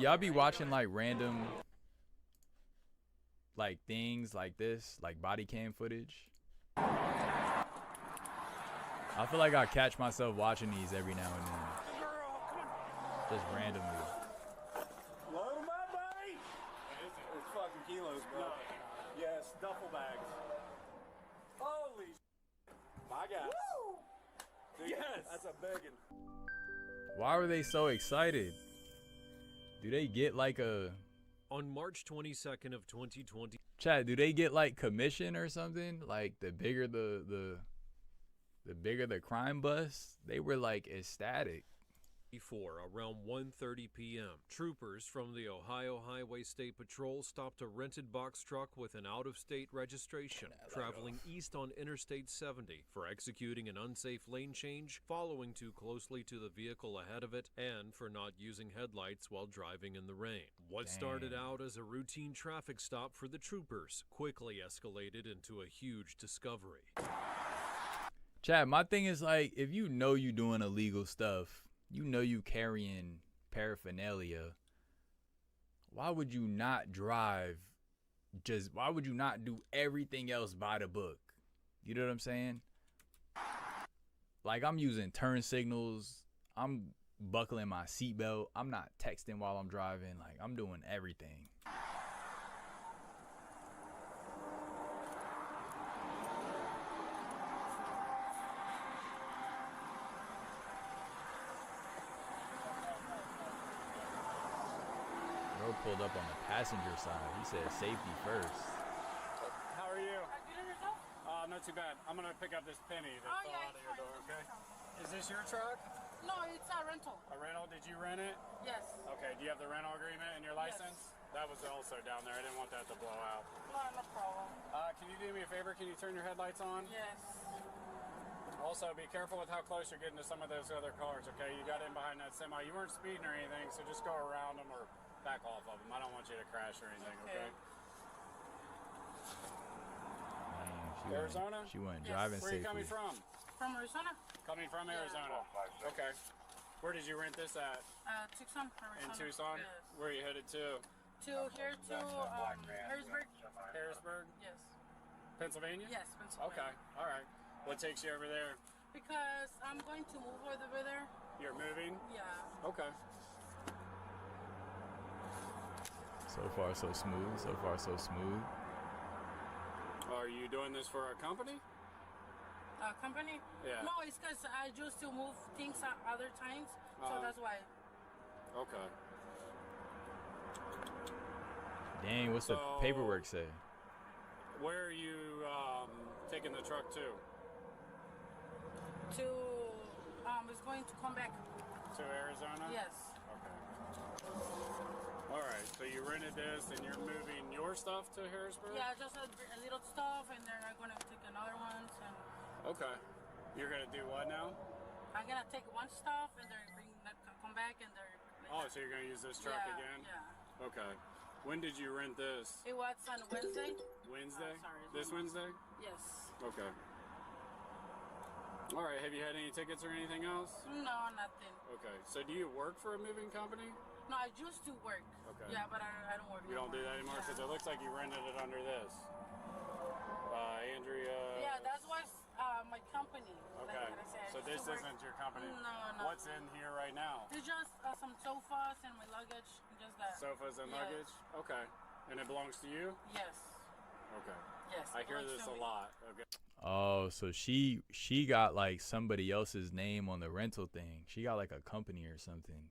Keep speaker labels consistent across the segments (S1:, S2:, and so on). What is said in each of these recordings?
S1: Y'all be watching like random like things like this, like body cam footage. I feel like I catch myself watching these every now and then. Just randomly.
S2: Load them up, buddy! It's fucking kilos, bro. No. Yes, duffel bags. Holy my God. Woo! Dude, yes! That's a biggin.
S1: Why were they so excited? Do they get like a...
S3: On March 22nd of 2020...
S1: Chad, do they get like commission or something? Like the bigger the bigger the crime bust? They were like ecstatic.
S3: Before around 1:30 p.m., troopers from the Ohio Highway State Patrol stopped a rented box truck with an out-of-state registration traveling east on Interstate 70 for executing an unsafe lane change, following too closely to the vehicle ahead of it, and for not using headlights while driving in the rain. What started out as a routine traffic stop for the troopers quickly escalated into a huge discovery.
S1: Chad, my thing is like, if you know you doing illegal stuff, you know you carrying paraphernalia, why would you not drive? Why would you not do everything else by the book? You know what I'm saying? Like, I'm using turn signals. I'm buckling my seatbelt. I'm not texting while I'm driving. Like, I'm doing everything. Bro pulled up on the passenger side. He said safety first.
S2: How are you?
S4: Good on yourself?
S2: Not too bad. I'm gonna pick up this penny that fell out of your door, okay? Is this your truck?
S4: No, it's a rental.
S2: A rental? Did you rent it?
S4: Yes.
S2: Okay, do you have the rental agreement and your license? Yes. That was also down there. I didn't want that to blow out.
S4: No problem.
S2: Can you do me a favor? Can you turn your headlights on?
S4: Yes.
S2: Also, be careful with how close you're getting to some of those other cars, okay? You got in behind that semi. You weren't speeding or anything, so just go around them or back off of them. I don't want you to crash or anything, okay?
S1: Man,
S2: Arizona?
S1: She wasn't driving
S2: Where are
S1: safely.
S2: you coming from?
S4: From Arizona?
S2: Coming from Arizona. Okay. Where did you rent this at?
S4: Tucson, Arizona.
S2: In Tucson?
S4: Yes.
S2: Where are you headed to?
S4: Harrisburg.
S2: Harrisburg?
S4: Yes.
S2: Pennsylvania?
S4: Yes, Pennsylvania.
S2: Okay, all right. What takes you over there?
S4: Because I'm going to move over there.
S2: You're moving?
S4: Yeah.
S2: Okay.
S1: So far, so smooth. So far, so smooth.
S2: Are you doing this for a company?
S4: Company?
S2: Yeah.
S4: No, it's because I used to move things at other times, so that's why.
S2: Okay.
S1: Dang, what's the paperwork say?
S2: Where are you taking the truck to?
S4: It's going to come back.
S2: To Arizona?
S4: Yes.
S2: Okay. All right, so you rented this and you're moving your stuff to Harrisburg?
S4: Yeah, just a little stuff, and then I'm going to take another one. And
S2: okay. You're going to do what now?
S4: I'm going to take one stuff, and then come back, and they're...
S2: Oh, so you're going to use this truck again?
S4: Yeah.
S2: Okay. When did you rent this?
S4: It was on Wednesday.
S2: Wednesday?
S4: Sorry.
S2: This Wednesday?
S4: Yes.
S2: Okay. All right, have you had any tickets or anything else?
S4: No, nothing.
S2: Okay, so do you work for a moving company?
S4: No, I used to work.
S2: Okay.
S4: Yeah, but I don't work
S2: You don't do that anymore? Because it looks like you rented it under this. Andrea...
S4: Yeah, that was my company.
S2: Okay,
S4: like I said.
S2: so this isn't your company?
S4: No.
S2: What's in here right now?
S4: It's just some sofas and my luggage, just that.
S2: Sofas and luggage? Okay. And it belongs to you?
S4: Yes.
S2: Okay.
S4: Yes.
S2: I hear this a lot. Okay.
S1: Oh, so she got like somebody else's name on the rental thing. She got like a company or something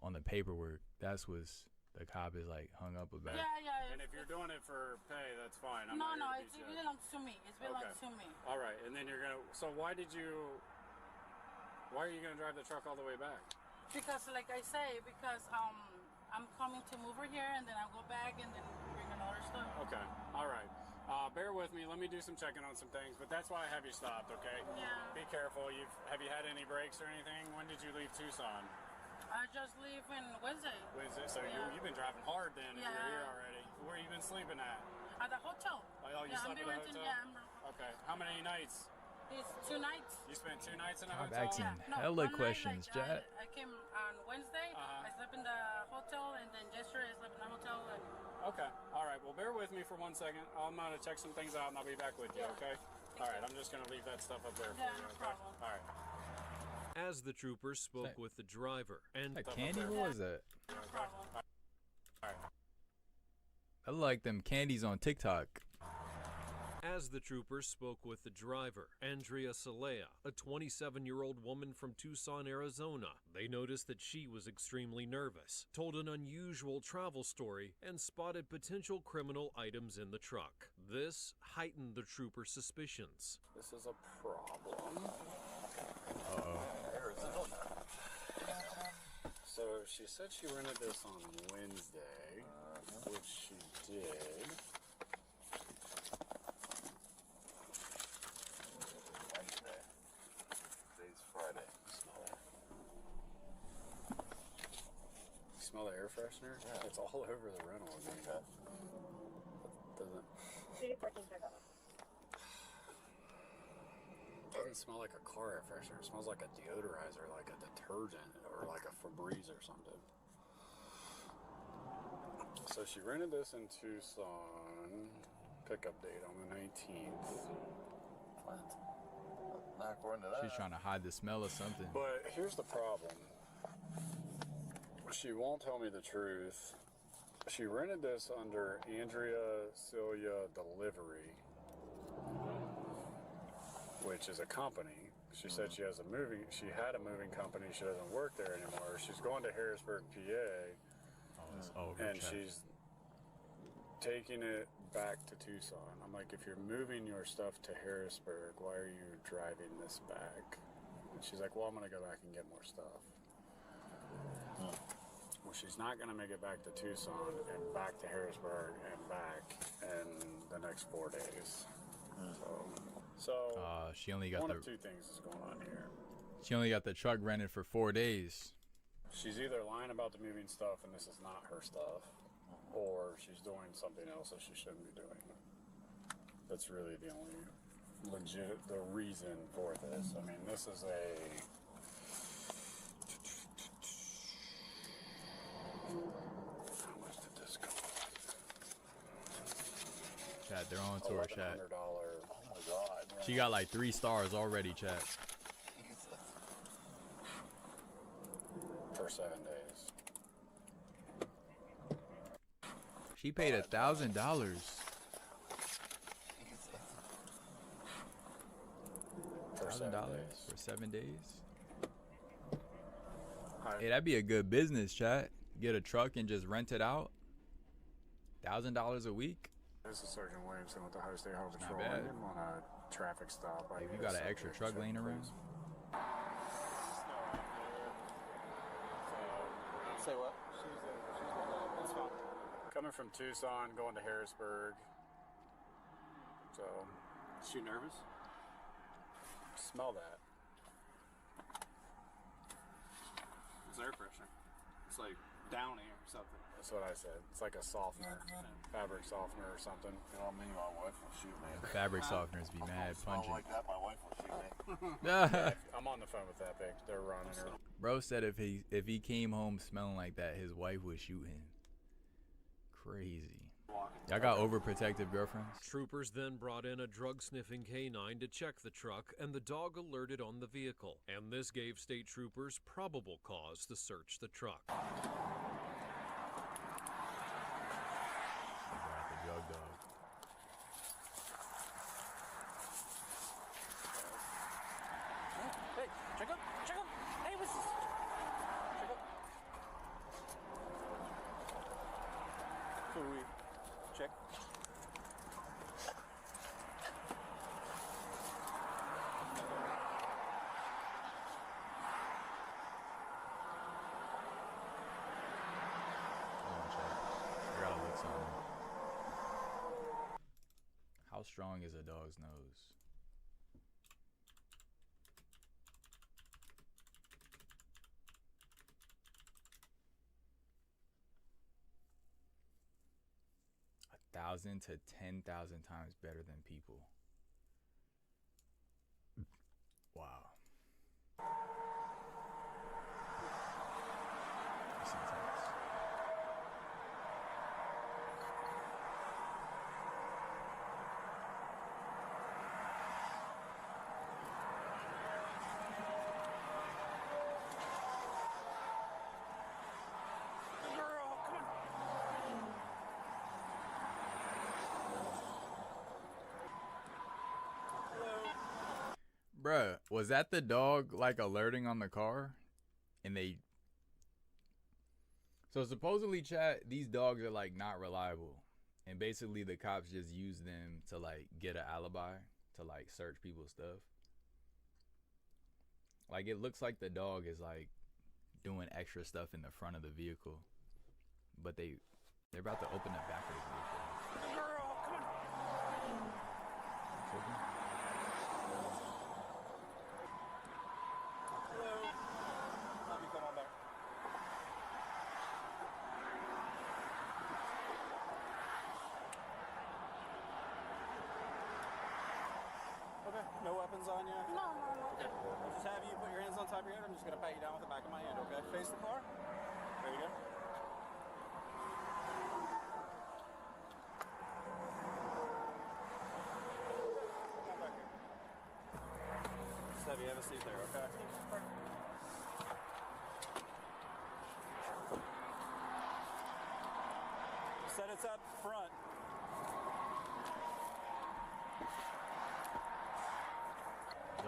S1: on the paperwork. That's what's the cop is like hung up about.
S4: Yeah.
S2: And if you're doing it for pay, that's fine.
S4: No, it belongs to me. It belongs to me.
S2: All right, and then you're gonna. So why are you gonna drive the truck all the way back?
S4: Because, like I say, I'm coming to move over here, and then I'll go back and then bring another stuff.
S2: Okay. All right. Bear with me. Let me do some checking on some things, but that's why I have you stopped, okay?
S4: Yeah.
S2: Be careful. Have you had any breaks or anything? When did you leave Tucson?
S4: I just leave on Wednesday.
S2: Wednesday? So you've been driving hard then if you're here already. Where you been sleeping at?
S4: At the hotel.
S2: Oh, you slept at the hotel?
S4: Yeah,
S2: Okay. How many nights?
S4: It's 2 nights.
S2: You spent 2 nights in a
S1: I'm
S2: hotel?
S1: asking
S4: No,
S1: hella
S4: one night,
S1: questions,
S4: like,
S1: chat.
S4: I came on Wednesday. I slept in the hotel, and then yesterday I slept in the hotel. And
S2: Okay. All right. Well, bear with me for 1 second. I'm going to check some things out, and I'll be back with you, okay? All right. I'm just going to leave that stuff up there for
S4: Yeah,
S2: you,
S4: no
S2: okay?
S4: problem.
S2: All right.
S3: As the troopers spoke with the driver and
S1: Like candy? What was that?
S4: no problem.
S1: I like them candies on TikTok.
S3: As the troopers spoke with the driver, Andrea Salea, a 27-year-old woman from Tucson, Arizona, they noticed that she was extremely nervous, told an unusual travel story, and spotted potential criminal items in the truck. This heightened the trooper's suspicions.
S2: This is a problem. So she said she rented this on Wednesday, which she did.
S5: Wednesday. Today's Friday.
S2: Smell that. You smell the air freshener?
S5: Yeah.
S2: It's all over the rental agreement. Doesn't smell like a car air freshener. It smells like a deodorizer, like a detergent, or like a Febreze or something. So she rented this in Tucson. Pickup date on the 19th.
S5: What? Not according to that.
S1: She's trying to hide the smell of something.
S2: But here's the problem. She won't tell me the truth. She rented this under Andrea Celia Delivery, which is a company. She said she had a moving company. She doesn't work there anymore. She's going to Harrisburg, PA,
S1: Oh, it's over,
S2: and
S1: chat.
S2: she's taking it back to Tucson. I'm like, if you're moving your stuff to Harrisburg, why are you driving this back? And she's like, well, I'm going to go back and get more stuff. Well, she's not going to make it back to Tucson and back to Harrisburg and back in the next 4 days. So
S1: she only got
S2: one
S1: the
S2: of two things is going on here.
S1: she only got the truck rented for 4 days.
S2: She's either lying about the moving stuff and this is not her stuff, or she's doing something else that she shouldn't be doing. That's really the only the reason for this. I mean, this is a... How much did this cost?
S1: Chat, they're on tour, chat.
S2: $1,100
S5: Oh my god.
S1: She got like 3 stars already, chat.
S2: for 7 days.
S1: She paid $1,000.
S2: For 7
S1: $1,000
S2: days.
S1: for 7 days.
S2: Hi.
S1: Hey, that'd be a good business, chat. Get a truck and just rent it out. $1,000 a week.
S2: This is Sergeant Williamson with the Ohio State Highway
S1: Not
S2: Patrol.
S1: bad.
S2: I'm on a traffic stop.
S1: If you got an extra truck laying around.
S5: Say what?
S2: That's fine. Coming from Tucson, going to Harrisburg. So,
S5: Is she nervous?
S2: smell that.
S5: It's air freshener. It's like Downy or something.
S2: That's what I said. It's like a softener, fabric softener or something.
S5: You know what I mean? My wife will shoot me.
S1: Fabric softeners be mad
S5: Smell
S1: pungent.
S5: like that, my wife will shoot me.
S2: I'm on the phone with that bitch. They're running her.
S1: Bro said if he came home smelling like that, his wife would shoot him. Crazy. Y'all got overprotective girlfriends?
S3: Troopers then brought in a drug-sniffing canine to check the truck, and the dog alerted on the vehicle. And this gave state troopers probable cause to search the truck.
S1: They brought the drug dog.
S5: Hey, check up! Check up! Hey, what's this? Check up! So we check.
S1: Hold on, chat. I gotta look something. How strong is a dog's nose? $1,000 to 10,000 times better than people. Bruh, was that the dog like alerting on the car? And they. So supposedly, chat, these dogs are like not reliable. And basically, the cops just use them to like get an alibi to like search people's stuff. Like it looks like the dog is like doing extra stuff in the front of the vehicle, but they're about to open the back of the vehicle.
S2: Girl, come on. Hello. Let me come on back. Okay, no weapons on you?
S4: No.
S2: Okay. I'll just have you put your hands on top of your head. I'm just going to pat you down with the back of my hand, okay? Face the car. There you go. Come on back here. Just have you have a seat there, okay? Said it's up front.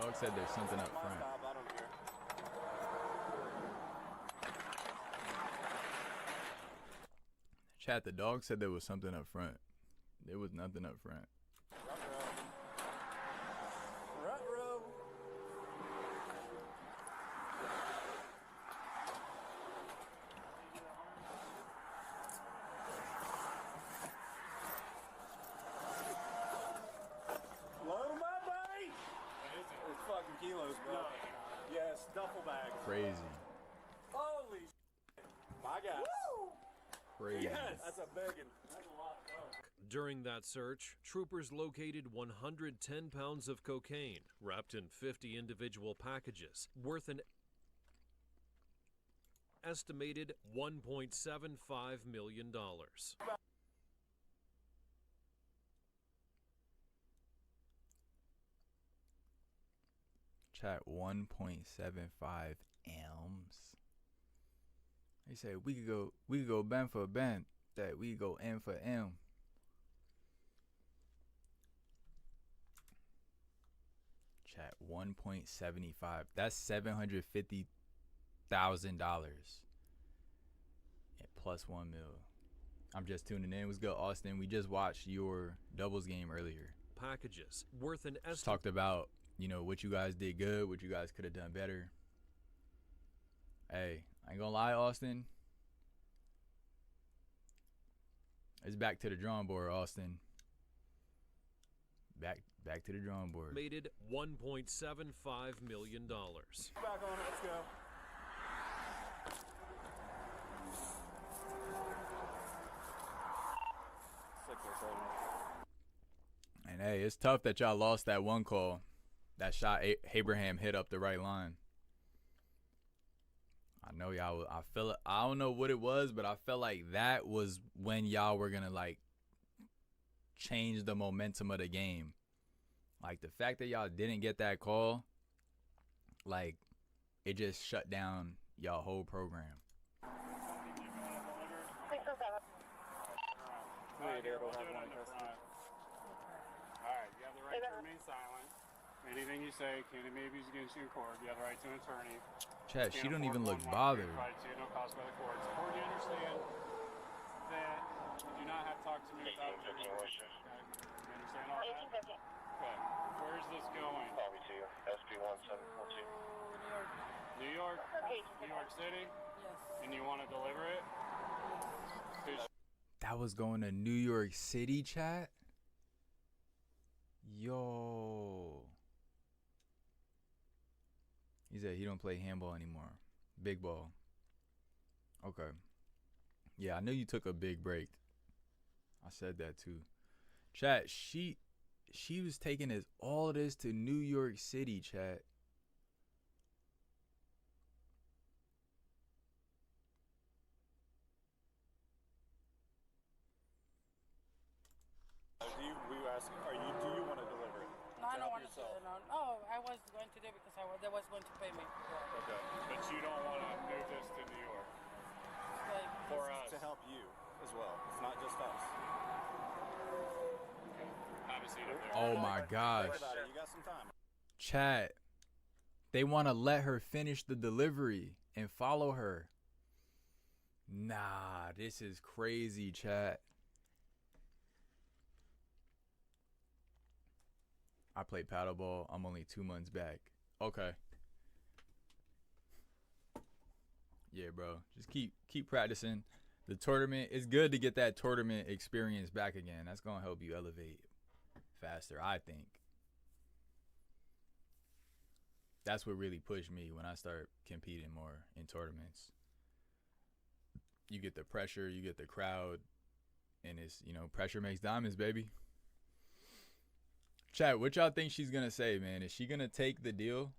S1: Dog said there's something up front.
S2: Stop, I don't care.
S1: Chat, the dog said there was something up front. There was nothing up front.
S2: Ruh-roh. Load 'em up, buddy! It's fucking kilos, bro. Yes, duffel bags.
S1: Crazy.
S2: Holy shit. My God.
S1: Crazy.
S2: Yes, that's a biggin. That's a lot of coke.
S3: During that search, troopers located 110 pounds of cocaine wrapped in 50 individual packages worth an estimated $1.75 million.
S1: Chat, 1.75 M's. They said we could go Ben for Ben, that we could go M for M. Chat, 1.75. That's $750,000 and plus 1 mil. I'm just tuning in. What's good, Austin? We just watched your doubles game earlier.
S3: Packages worth an
S1: Just talked about, you know, what you guys did good, what you guys could have done better. Hey, I ain't gonna lie, Austin. It's back to the drawing board, Austin. Back to the drawing board.
S3: Estimated $1.75 million.
S2: Back on it, let's go. Sick this right now.
S1: And hey, it's tough that y'all lost that one call. That shot Abraham hit up the right line. I know y'all. I feel it. I don't know what it was, but I felt like that was when y'all were gonna like change the momentum of the game. Like the fact that y'all didn't get that call, like it just shut down y'all whole program.
S5: Alright, here, we'll do it on the front. Alright, you have the right to remain silent. Anything you say can be abused against you in court. You have the right to an attorney.
S1: Chat, she don't even look bothered.
S5: Right to no cause by the court. It's important you understand that you do not have to talk to me without a You understand all that? Okay. Where is this going?
S6: Copy to you. SP1742.
S5: New York? New York City?
S4: Yes.
S5: And you want to deliver it?
S1: That was going to New York City, chat? Yo. He said he don't play handball anymore. Big ball. Okay. Yeah, I knew you took a big break. I said that too. Chat, she was taking all of this to New York City, chat.
S2: Do you want to deliver it?
S4: No, I don't
S2: help
S4: want to do
S2: yourself?
S4: it. No, I was going to do it because they was going to pay me.
S5: Okay. But you don't want to move this to New York
S4: Like,
S5: for us.
S2: To help you as well. It's not just us.
S5: Have a seat up there.
S1: Oh my gosh.
S2: Think about it. You got some time.
S1: Chat, They want to let her finish the delivery and follow her. Nah, this is crazy, chat. I play paddleball. I'm only 2 months back. Okay. Yeah, bro. Just keep practicing. The tournament, it's good to get that tournament experience back again. That's going to help you elevate faster, I think. That's what really pushed me when I start competing more in tournaments. You get the pressure, you get the crowd, and it's, you know, pressure makes diamonds, baby. Chat, what y'all think she's going to say, man? Is she going to take the deal?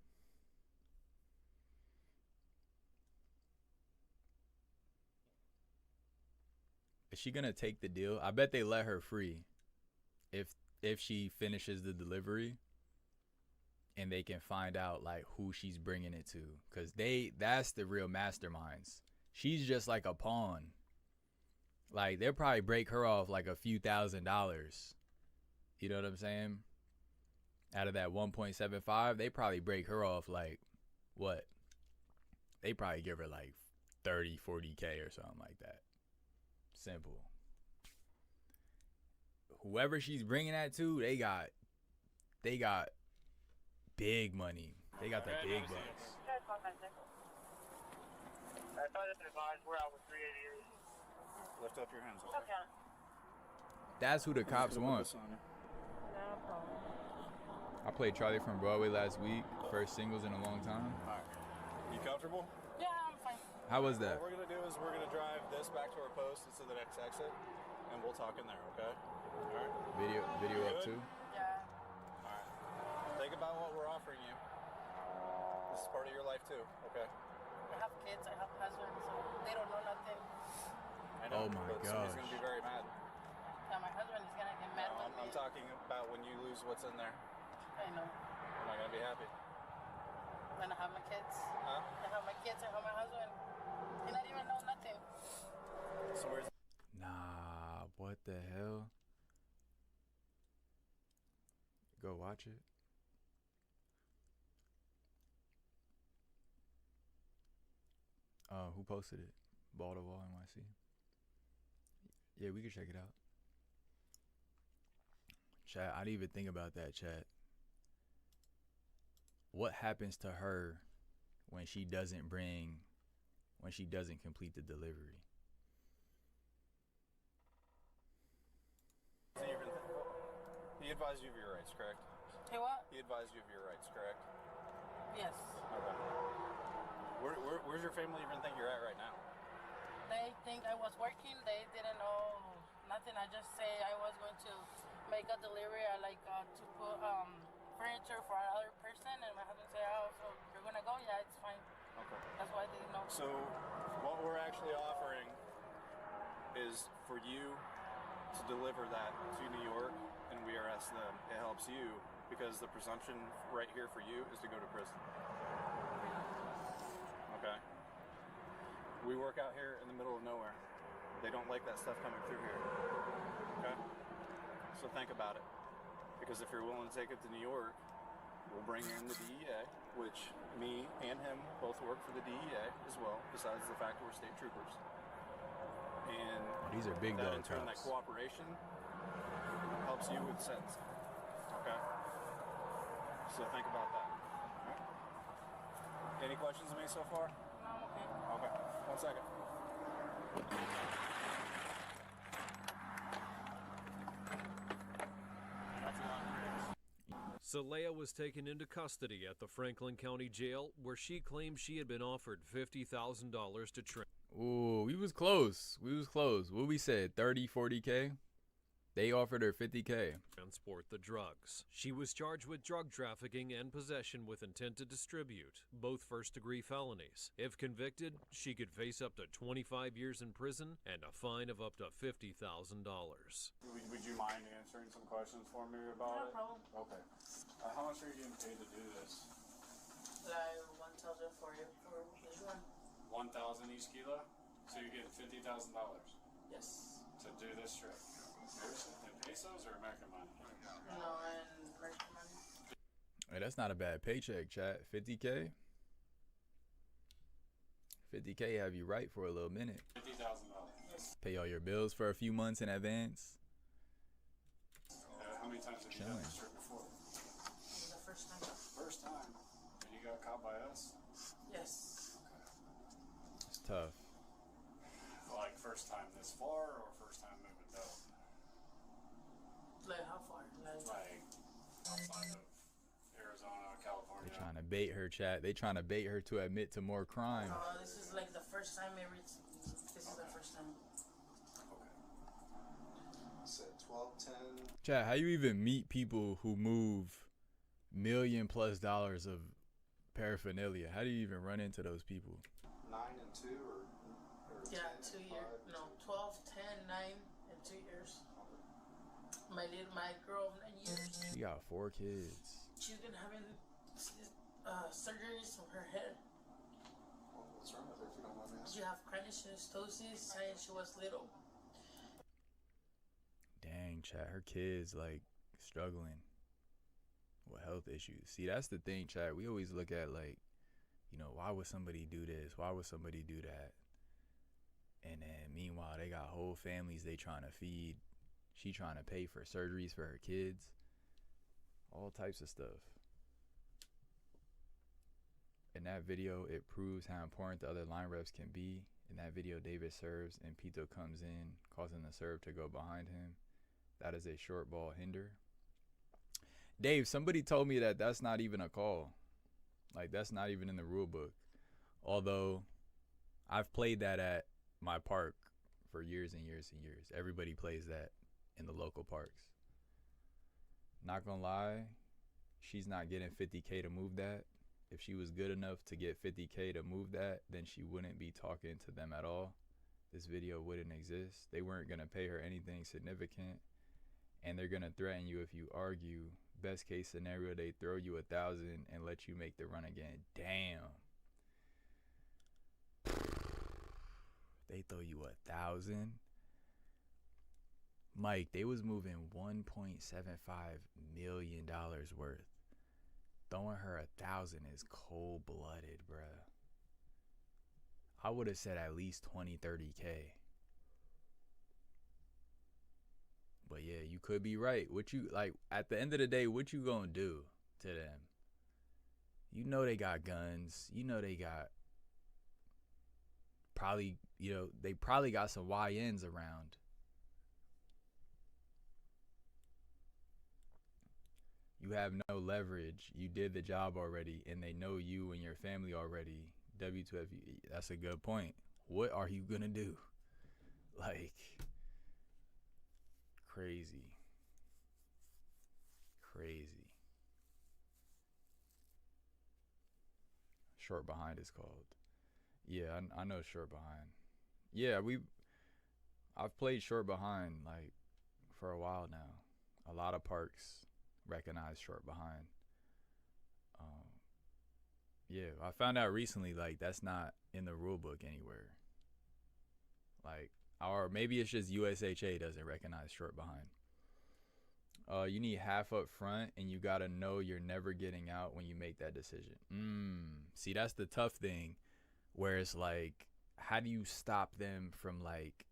S1: Is she going to take the deal? I bet they let her free if she finishes the delivery and they can find out like who she's bringing it to, cuz that's the real masterminds. She's just like a pawn. Like they'll probably break her off like a few $1,000s. You know what I'm saying? Out of that 1.75, they probably break her off like what? They probably give her like 30, 40K or something like that. Simple. Whoever she's bringing that to, they got big money. They got the big bucks.
S6: I thought it advised we're out with 388.
S2: Lift up your hands. Okay.
S1: That's who the cops want. I played Charlie from Broadway last week. First singles in a long time.
S2: All right. You comfortable?
S4: Yeah, I'm fine.
S1: How was that?
S2: What we're going to do is we're going to drive this back to our post to the next exit, and we'll talk in there, okay? All right?
S1: Video up too?
S4: Yeah.
S2: All right. Think about what we're offering you. This is part of your life too, okay?
S4: I have kids, I have husband, so they don't know nothing.
S2: I know,
S1: Oh my
S2: but somebody's going to be very mad.
S4: Yeah, my husband is gonna get mad with me.
S2: I'm talking about when you lose what's in there.
S4: I know.
S2: You're not going to be happy.
S4: When I have my kids.
S2: Huh?
S4: I have my kids, I have my husband. He not even know nothing.
S2: So where's...
S1: Nah, what the hell? Go watch it. Who posted it? Ball to Wall NYC. Yeah, we can check it out. Chat, I didn't even think about that, chat. What happens to her when she doesn't complete the delivery?
S2: He advised you of your rights, correct?
S4: Hey, what?
S2: He advised you of your rights, correct?
S4: Yes.
S2: Okay. Where's your family even think you're at right now?
S4: They think I was working. They didn't know nothing. I just say I was going to make a delivery. I like to put furniture for another person, and my husband said, "Oh, so you're gonna go? Yeah, it's fine."
S2: Okay.
S4: That's why they didn't know.
S2: So what we're actually offering is for you to deliver that to New York, and we arrest them. It helps you because the presumption right here for you is to go to prison. Okay. We work out here in the middle of nowhere. They don't like that stuff coming through here. Okay? So think about it. Because if you're willing to take it to New York, we'll bring you in the DEA, which me and him both work for the DEA as well, besides the fact that we're state troopers. And
S1: These are big dog
S2: that in turn, that
S1: cops.
S2: cooperation helps you with sentencing. Okay? So think about that. All right? Any questions of me so far?
S4: No, I'm okay.
S2: Okay. 1 second.
S3: Saleha was taken into custody at the Franklin County Jail, where she claimed she had been offered $50,000 to train.
S1: Ooh, we was close. What we said, 30, 40K? They offered her 50K.
S3: Transport the drugs. She was charged with drug trafficking and possession with intent to distribute, both first-degree felonies. If convicted, she could face up to 25 years in prison and a fine of up to $50,000.
S5: Would you mind answering some questions for me about
S4: No
S5: it?
S4: problem.
S5: Okay. How much are you getting paid to do this?
S4: Like 1,000 for you for this one.
S5: 1,000 each kilo? So you're getting $50,000
S4: Yes.
S5: to do this trip? In pesos or American money?
S4: No, and American money.
S1: Hey, that's not a bad paycheck, chat. 50K? 50K have you right for a little minute.
S5: $50,000.
S1: Pay all your bills for a few months in advance.
S5: How many times have you done this trip before?
S4: The first time.
S5: First time. And you got caught by us?
S4: Yes.
S1: It's tough.
S5: Like first time this far or first time moving dope?
S4: Like how far?
S5: Like outside of Arizona, California.
S1: They trying to bait her, chat. They trying to bait her to admit to more crime.
S4: This is like the first time this is the first time.
S5: Okay.
S2: Said 12, 10.
S1: Chat, how you even meet people who move $1 million+ of paraphernalia? How do you even run into those people?
S2: 9 and 2 or
S4: Yeah,
S2: 10
S4: 2
S2: and
S4: years.
S2: 5?
S4: No, 12, 10, 9, and 2 years. My girl of 9 years.
S1: She got 4 kids.
S4: She's been having surgeries on her head.
S2: Well, what's wrong with her if you don't mind me
S4: She
S2: asking?
S4: have chronic synostosis since she was little.
S1: Dang, chat, her kids like struggling with health issues. See, that's the thing, chat. We always look at like, you know, why would somebody do this? Why would somebody do that? And then meanwhile, they got whole families they trying to feed. She trying to pay for surgeries for her kids. All types of stuff. In that video, it proves how important the other line reps can be. In that video, David serves and Pito comes in, causing the serve to go behind him. That is a short ball hinder. Dave, somebody told me that that's not even a call. Like, that's not even in the rule book. Although, I've played that at my park for years and years and years. Everybody plays that in the local parks. Not gonna lie, she's not getting 50K to move that. If she was good enough to get 50K to move that, then she wouldn't be talking to them at all. This video wouldn't exist. They weren't gonna pay her anything significant. And they're gonna threaten you if you argue. Best case scenario, they throw you 1,000 and let you make the run again. Damn. They throw you 1,000. Mike, they was moving $1.75 million worth. Throwing her 1,000 is cold-blooded, bruh. I would have said at least 20, 30K. But yeah, you could be right. What you like at the end of the day, what you gonna do to them? You know they got guns. You know they got probably, you know, they probably got some YNs around. You have no leverage. You did the job already, and they know you and your family already. W2F, that's a good point. What are you gonna do? Like, crazy. Crazy. Short behind is called. Yeah, I know short behind. Yeah, I've played short behind like for a while now. A lot of parks recognize short behind. Yeah, I found out recently like that's not in the rule book anywhere. Like, or maybe it's just USHA doesn't recognize short behind. You need half up front, and you gotta know you're never getting out when you make that decision. See, that's the tough thing, where it's like, how do you stop them from like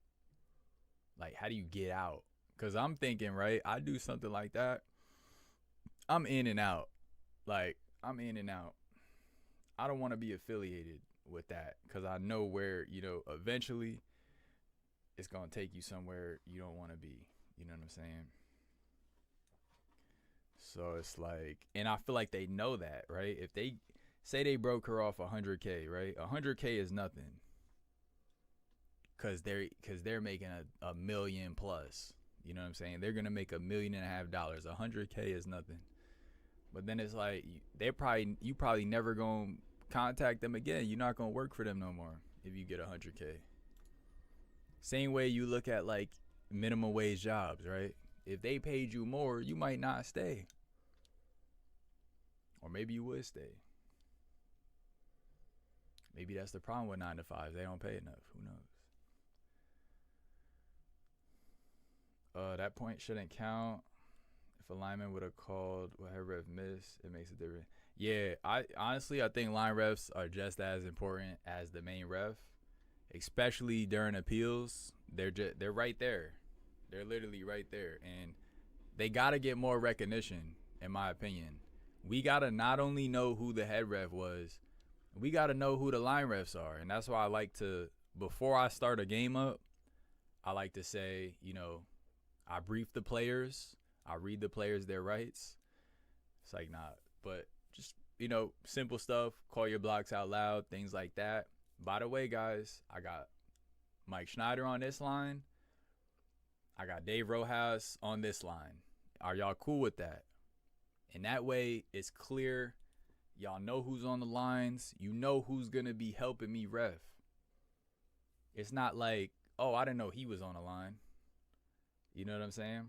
S1: how do you get out? Because I'm thinking, right, I do something like that, I'm in and out. Like, I'm in and out. I don't want to be affiliated with that because I know where, you know, eventually it's going to take you somewhere you don't want to be. You know what I'm saying? So it's like, and I feel like they know that, right? If they say they broke her off 100K, right? 100K is nothing because they're making a million plus. You know what I'm saying? They're going to make $1.5 million. 100K is nothing. But then it's like, you probably never going to contact them again. You're not going to work for them no more if you get 100K. Same way you look at like minimum wage jobs, right? If they paid you more, you might not stay. Or maybe you would stay. Maybe that's the problem with 9 to 5s. They don't pay enough. Who knows? That point shouldn't count. If a lineman would have called what head ref missed, it makes a difference. Yeah, I think line refs are just as important as the main ref, especially during appeals. They're right there. They're literally right there, and they gotta get more recognition, in my opinion. We gotta not only know who the head ref was, we gotta know who the line refs are, and that's why I like to, before I start a game up, I like to say, I brief the players, I read the players their rights. It's like, nah, but just, simple stuff, call your blocks out loud, things like that. By the way, guys, I got Mike Schneider on this line. I got Dave Rojas on this line. Are y'all cool with that? And that way, it's clear. Y'all know who's on the lines. You know who's going to be helping me ref. It's not like, oh, I didn't know he was on the line. You know what I'm saying?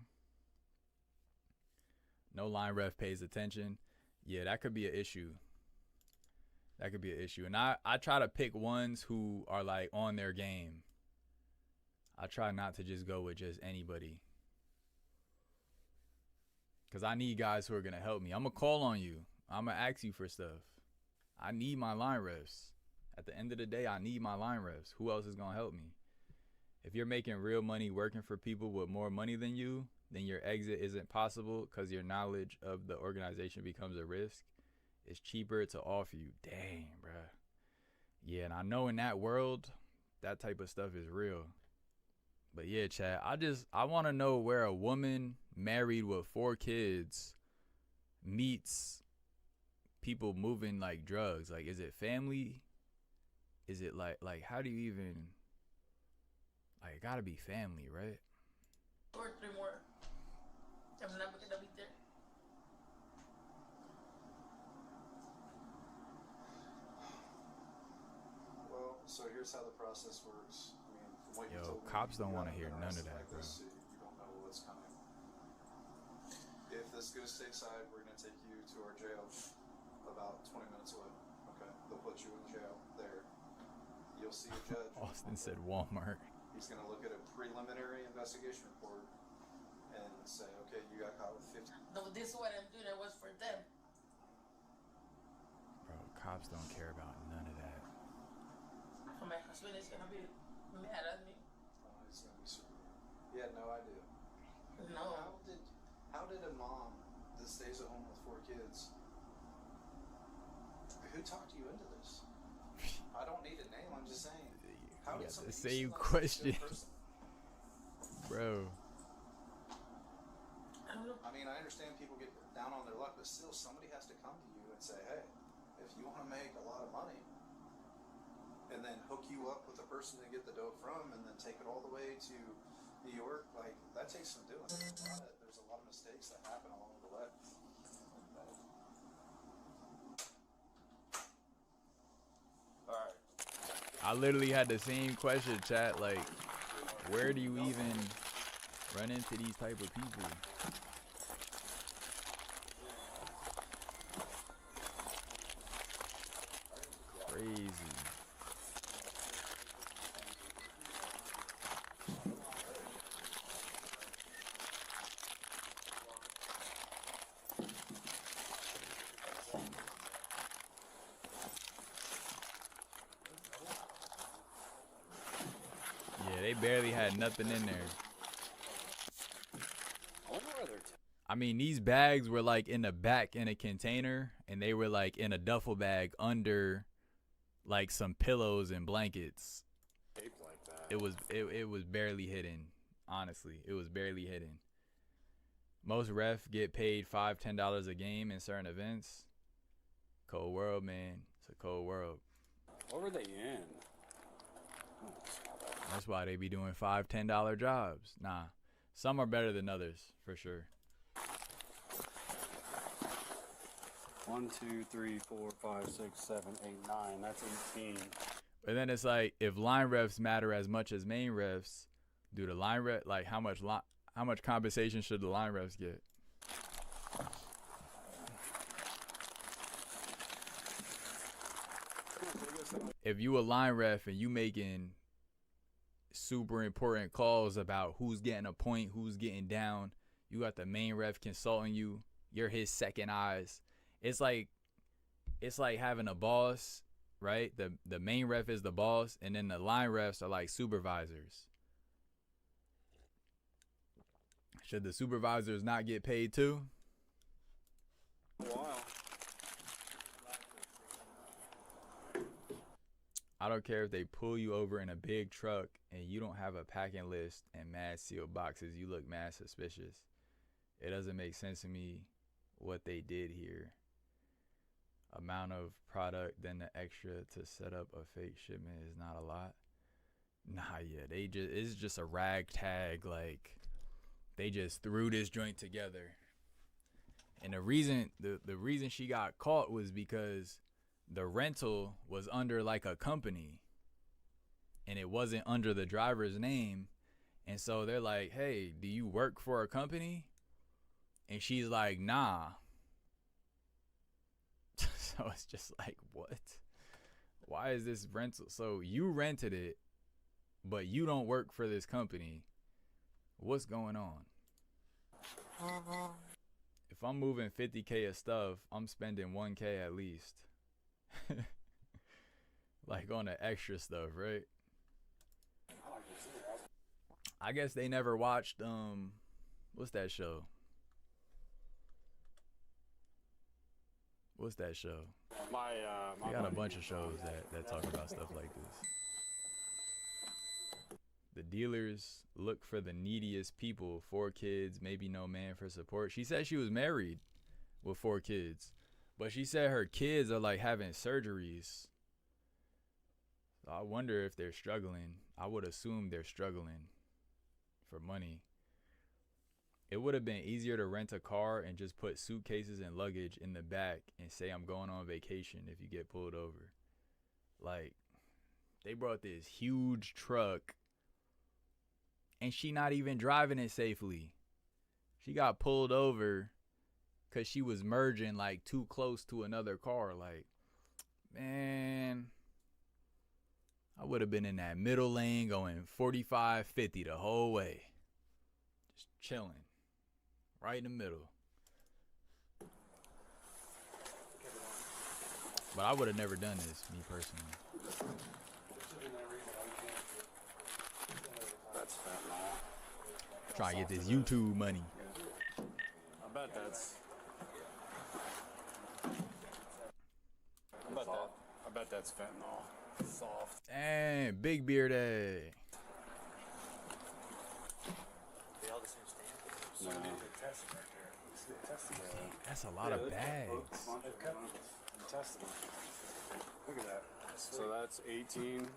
S1: No line ref pays attention. Yeah, that could be an issue. That could be an issue. And I try to pick ones who are like on their game. I try not to just go with just anybody. Because I need guys who are going to help me. I'm going to call on you. I'm going to ask you for stuff. I need my line refs. At the end of the day, I need my line refs. Who else is going to help me? If you're making real money working for people with more money than you, then your exit isn't possible because your knowledge of the organization becomes a risk. It's cheaper to offer you. Dang, bruh. Yeah, and I know in that world, that type of stuff is real. But yeah, Chad, I want to know where a woman married with 4 kids meets people moving like drugs. Like, is it family? Is it like how do you even, like, it gotta be family, right?
S4: 2 or 3 more. I'm never gonna be there.
S7: Well, so here's how the process works. I mean, from what you
S1: Yo,
S7: told me,
S1: cops don't
S7: you
S1: want to
S7: got
S1: hear none of
S7: arrested
S1: that,
S7: like
S1: bro.
S7: this, so you don't know what's coming. If this goes stateside, we're gonna take you to our jail about 20 minutes away. Okay, they'll put you in jail there. You'll see a judge.
S1: Austin said Walmart.
S7: He's gonna look at a preliminary investigation report and say, okay, you got caught with 50.
S4: No, this is what I'm doing. It was for them.
S1: Bro, cops don't care about none of that.
S4: My husband is gonna be mad at me.
S7: He's gonna be super. He had no idea.
S4: No.
S7: How did a mom that stays at home with 4 kids? Who talked you into this? I don't need a name. I'm just saying. How did
S1: The
S7: somebody
S1: same
S7: select such a
S1: question,
S7: good person?
S1: bro.
S4: I don't know.
S7: I mean, I understand people get down on their luck, but still, somebody has to come to you and say, "Hey, if you want to make a lot of money, and then hook you up with the person to get the dough from, and then take it all the way to New York, like that takes some doing. There's a lot of mistakes that happen along the way." All right.
S1: I literally had the same question, chat. Like, where do you even run into these type of people? Crazy. Yeah, they barely had nothing in there. I mean, these bags were like in the back in a container, and they were like in a duffel bag under like some pillows and blankets.
S8: Like that.
S1: It was barely hidden. Honestly, it was barely hidden. Most refs get paid $5-10 a game in certain events. Cold world, man. It's a cold world.
S8: What were they in?
S1: That's why they be doing $5-10 jobs. Nah, some are better than others for sure.
S8: 1, 2, 3, 4, 5, 6, 7, 8, 9. That's 18.
S1: But then it's like, if line refs matter as much as main refs, do the line ref, like how much compensation should the line refs get? If you a line ref and you making super important calls about who's getting a point, who's getting down, You got the main ref consulting you. You're his second eyes. It's like having a boss, right? The main ref is the boss, and then the line refs are like supervisors. Should the supervisors not get paid too?
S8: Wow.
S1: I don't care if they pull you over in a big truck and you don't have a packing list and mad sealed boxes. You look mad suspicious. It doesn't make sense to me what they did here. Amount of product, then the extra to set up a fake shipment is not a lot. Nah, yeah, it's just a ragtag. Like, they just threw this joint together. And the reason she got caught was because the rental was under like a company and it wasn't under the driver's name. And so they're like, hey, do you work for a company? And she's like, nah. So it's just like, what? Why is this rental? So you rented it, but you don't work for this company. What's going on? If I'm moving 50K of stuff, I'm spending 1K at least. Like on the extra stuff, right? I guess they never watched what's that show? What's that show? They got a bunch of shows that talk about stuff like this. The dealers look for the neediest people, 4 kids, maybe no man for support. She said she was married with 4 kids, but she said her kids are like having surgeries. So I wonder if they're struggling. I would assume they're struggling for money. It would have been easier to rent a car and just put suitcases and luggage in the back and say I'm going on vacation if you get pulled over. Like, they brought this huge truck and she not even driving it safely. She got pulled over because she was merging like too close to another car. Like, man, I would have been in that middle lane going 45, 50 the whole way. Just chilling. Right in the middle. But I would have never done this, me personally.
S8: That's fentanyl.
S1: Trying to get this YouTube money.
S8: I bet that's fentanyl. Soft.
S1: Dang, big beard egg.
S2: They all the same stamp.
S8: No.
S1: That's a lot of bags.
S8: Look at that. So that's 18.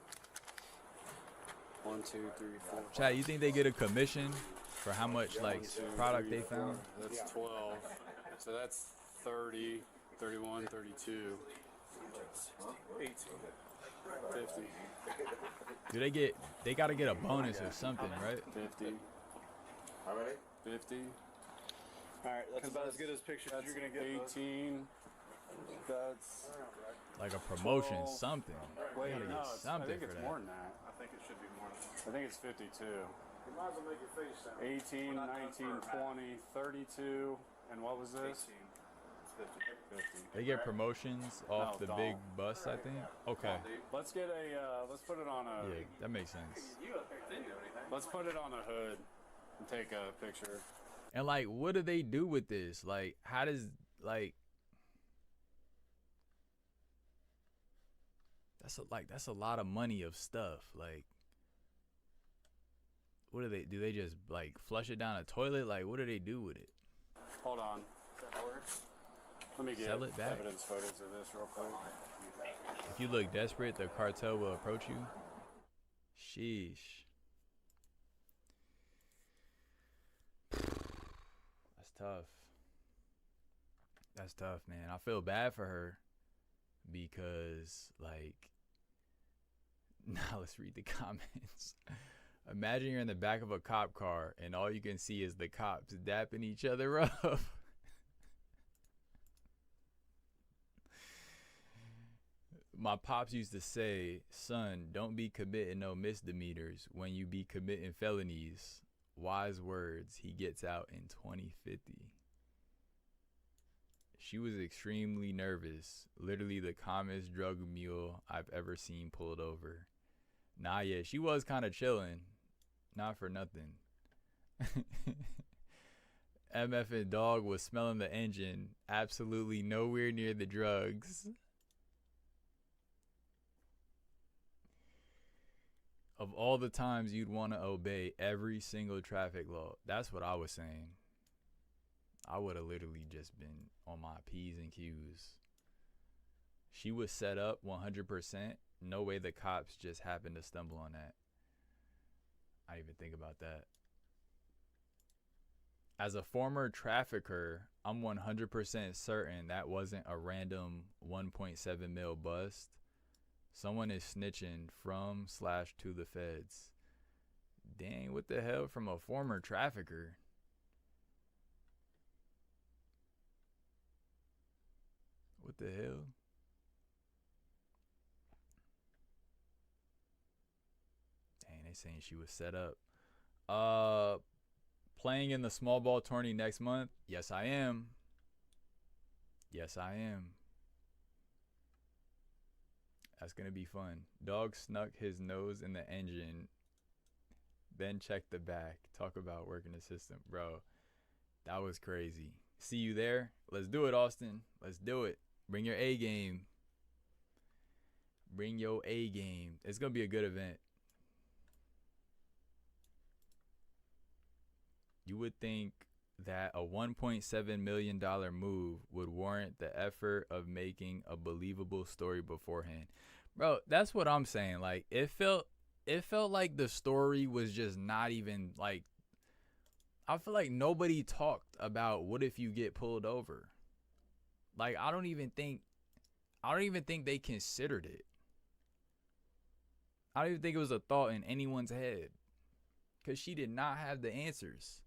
S8: 1, 2, 3, 4.
S1: Chad, you think they get a commission for how much like product they found?
S8: That's 12. So that's 30, 31, 32, 18, 50.
S1: Do they gotta get a bonus or something, right?
S8: 50.
S2: How many?
S8: 50.
S2: Alright, that's about as good as pictures
S8: That's
S2: you're gonna get.
S8: 18. That's.
S1: Like a promotion,
S8: 12.
S1: something.
S8: Wait,
S1: Gotta
S8: no,
S1: get
S8: I
S1: something
S8: think
S1: for
S8: it's
S1: that.
S8: more than that.
S2: I think it should be more than that.
S8: I think it's 52.
S2: You might as well make your face sound.
S8: 18, 19, 20, 32, and what was this?
S2: 18. It's 50.
S8: 50.
S1: They get promotions off
S8: No,
S1: the
S8: don't.
S1: big bus, I think. Okay.
S8: Let's get let's put it on a,
S1: Yeah, that makes sense.
S8: let's put it on a hood and take a picture.
S1: And like, what do they do with this? Like, how does like? That's a lot of money of stuff. Like, what do they do? They just like flush it down a toilet? Like, what do they do with it?
S8: Hold on. Let me get
S1: Sell it back.
S8: evidence photos of this real quick.
S1: If you look desperate, the cartel will approach you. Sheesh. That's tough. That's tough, man. I feel bad for her because, like, now let's read the comments. Imagine you're in the back of a cop car and all you can see is the cops dapping each other up. My pops used to say, son, don't be committing no misdemeanors when you be committing felonies. wise words he gets out in 2050. She was extremely nervous. Literally the calmest drug mule I've ever seen pulled over. Nah, yeah, she was kind of chilling. Not for nothing. MF and dog was smelling the engine. Absolutely nowhere near the drugs. Of all the times you'd want to obey every single traffic law. That's what I was saying. I would have literally just been on my P's and Q's. She was set up 100%. No way the cops just happened to stumble on that. I didn't even think about that. As a former trafficker, I'm 100% certain that wasn't a random 1.7 mil bust. Someone is snitching from/to the feds. Dang, what the hell from a former trafficker? What the hell? Dang, they saying she was set up. Playing in the small ball tourney next month? Yes, I am. Yes, I am. That's going to be fun. Dog snuck his nose in the engine, then checked the back. Talk about working the system. Bro, that was crazy. See you there? Let's do it, Austin. Let's do it. Bring your A game. Bring your A game. It's going to be a good event. You would think that a $1.7 million move would warrant the effort of making a believable story beforehand. Bro, that's what I'm saying. Like, it felt like the story was just not even, like, I feel like nobody talked about what if you get pulled over. Like, I don't even think they considered it. I don't even think it was a thought in anyone's head. Because she did not have the answers.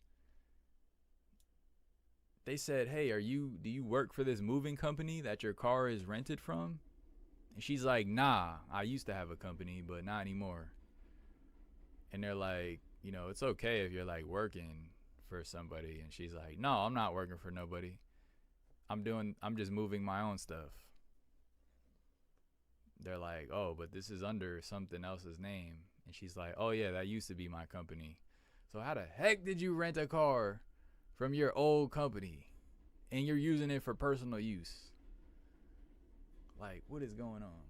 S1: They said, hey, do you work for this moving company that your car is rented from? And she's like, nah, I used to have a company, but not anymore. And they're like, you know, it's okay if you're like working for somebody. And she's like, no, I'm not working for nobody. I'm just moving my own stuff. They're like, oh, but this is under something else's name. And she's like, oh yeah, that used to be my company. So how the heck did you rent a car from your old company and you're using it for personal use? Like, what is going on?